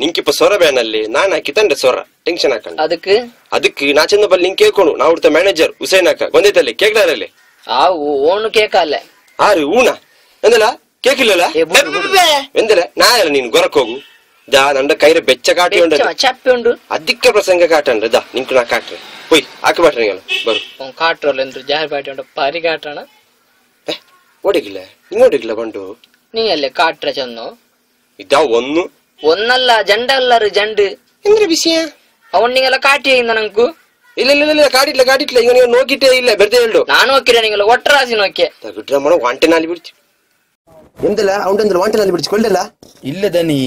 ನಿಂಕಿಪ್ಪ ಸೊರ ಬ್ಯಾನಲ್ಲಿ ನಾನ್ ಹಾಕಿ ತಂಡೆ ಸೊರ tension ಹಾಕಂಡ ಅದಕ್ಕೆ ನಾ ಚಂದ ಬಲ್ಲಿ ನಿಂಗೆ ಕೇಳ್ಕೊಳು ನಾ ಹುಡ್ತ ಮ್ಯಾನೇಜರ್ ಹುಸೇನ್ ಹಾಕ ಬಂದೈತಲ್ಲಿ ಕೇಕ್ಲಾರಲ್ಲಿ ಆ ಓನು ಕೇಕಲ್ಲ ಆರು ಊಣ ಎಂದಲ್ಲ ಕೇಕಿಲ್ಲಲ್ಲ ಎಂದಲ್ಲ ನಾ ಎಲ್ಲ ನೀನು ಗೊರಕ್ ಹೋಗು ದಾ ನಂಡ ಕೈರ ಬೆಚ್ಚ ಕಾಟಿ ಉಂಡ ಚಪ್ಪೆ ಉಂಡು ಅದಕ್ಕೆ ಪ್ರಸಂಗ ಕಾಟಂಡ್ರೆ ದಾ ನಿಂಕು ನಾ ಕಾಟ್ರೆ ಹೋಯ್ ಹಾಕಿ ಬಾಟ್ರಿ ಬರು ಕಾಟ್ರೋಲ್ ಎಂದ್ರು ಜಾರಿ ಬಾಟಿ ಉಂಟು ಪಾರಿ ಕಾಟಣ ಓಡಿಗಿಲ್ಲ ಹಿಂಗ ಓಡಿಗಿಲ್ಲ ಬಂಡು ನೀ ಅಲ್ಲೇ ಕಾಟ್ರ ಚಂದು ಇದಾ ಒಂದಲ್ಲ ಜಂಡಲ್ಲರು ಜಂಡು ಎಂದ್ರೆ ವಿಷಯ ಅವನಿಗೆಲ್ಲ ಕಾಟಿ ಇಂದ ನಂಕು ಇಲ್ಲ ಇಲ್ಲ ಇಲ್ಲ ಕಾಡಿಟ್ಲ ಈಗ ನೀವು ನೋಕಿಟ್ಟೇ ಇಲ್ಲ ಬೆರ್ದೆ ಹೇಳು ನಾನು ಹೋಗಿರ ನಿಂಗೆಲ್ಲ ಒಟ್ಟರಾಸಿ ನೋಕೆ ಬಿಟ್ರೆ ಮಾಡೋ ವಾಂಟೆನಲ್ಲಿ ಬಿಡ್ತಿ ಎಂದಲ್ಲ ಅವನಂದ್ರೆ ವಾಂಟೆನಲ್ಲಿ ಬಿಡ್ಸಿ ಕೊಳ್ಳಲ್ಲ ಇಲ್ಲ ದನಿ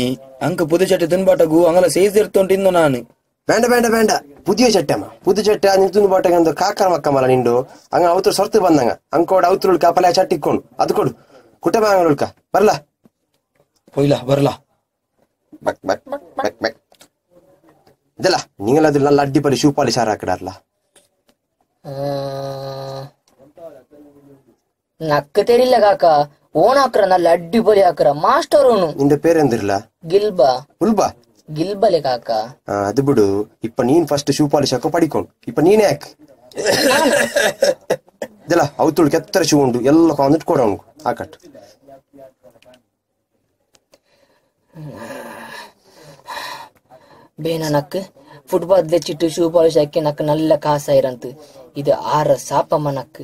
ಅಂಕ ಪುದು ಚಟ್ಟೆ ತಿನ್ಬಾಟಗು ಅಂಗಲ ಸೇರ್ತಿರ್ತೊಂಡು ನಾನು ಬೇಡ ಪುದಿಯ ಚಟ್ಟೆಮ್ಮ ಪುದು ಚಟ್ಟೆ ನಿಂತು ಬಾಟಗ ಒಂದು ಕಾಕರ ಮಕ್ಕಮ್ಮಲ್ಲ ನಿಂಡು ಹಂಗ ಅವತ್ರ ಸೊರ್ತು ಬಂದಂಗ ಅಂಕೋಡ ಅವತ್ರ ಉಳ್ಕ ಪಲ್ಯ ಚಟ್ಟಿ ಇಕ್ಕೊಂಡು ಅದು ಕೊಡು ಕುಟುಂಬ ಉಳ್ಕ ಬರ್ಲಾ ಹೋಯ್ಲಾ ಬರ್ಲಾ ಬಕ್ ಬಕ್ ಬಕ್ ಬಕ್ ಇದಲ್ಲ ನೀಂಗಲ್ಲ ಅದು നല്ല അടിപൊളി ഷൂ പാളിഷ് ആറാക്കിടാറില്ല നക്ക് തരില്ല കാക്ക ഓണാക്കറ നല്ല അടിപൊളി ആക്കറ മാസ്റ്റർ ഓണു നിന്റെ പേരെന്തിരില്ല ಗಿಲ್ಬ ഉൽബ ಗಿಲ್ಬಲೆ ಕಾಕ ಅದು ಬಿಡು ಇಪ್ಪ ನೀನ್ ಫಸ್ಟ್ ಶೂ ಪಾಲಿಶ್ ಹಾಕೋ ಪಡಿಕೊಂಡು ಇಪ್ಪ ನೀನೇ ಹಾಕಿ ಇದಲ್ಲ ಅವತ್ತುಳ್ಕೆ ಎತ್ತರ ಶೂ ಉಂಡು ಎಲ್ಲ ಕೊಂದಿಟ್ಟು ಕೊಡ ಅವನು ಹಾಕಟ್ಟು ಬೇನ ನಕ್ ಫುಟ್ಬಾಲ್ ದೆಚ್ಚಿಟ್ಟು ಶೂ ಪಾಲಿಶ್ ಹಾಕಿ ನಕ್ ನಲ್ಲ ಕಾಸಾಯಿರಂತು ಇದು ಆರ ಸಾಪಮ್ಮ ನಕ್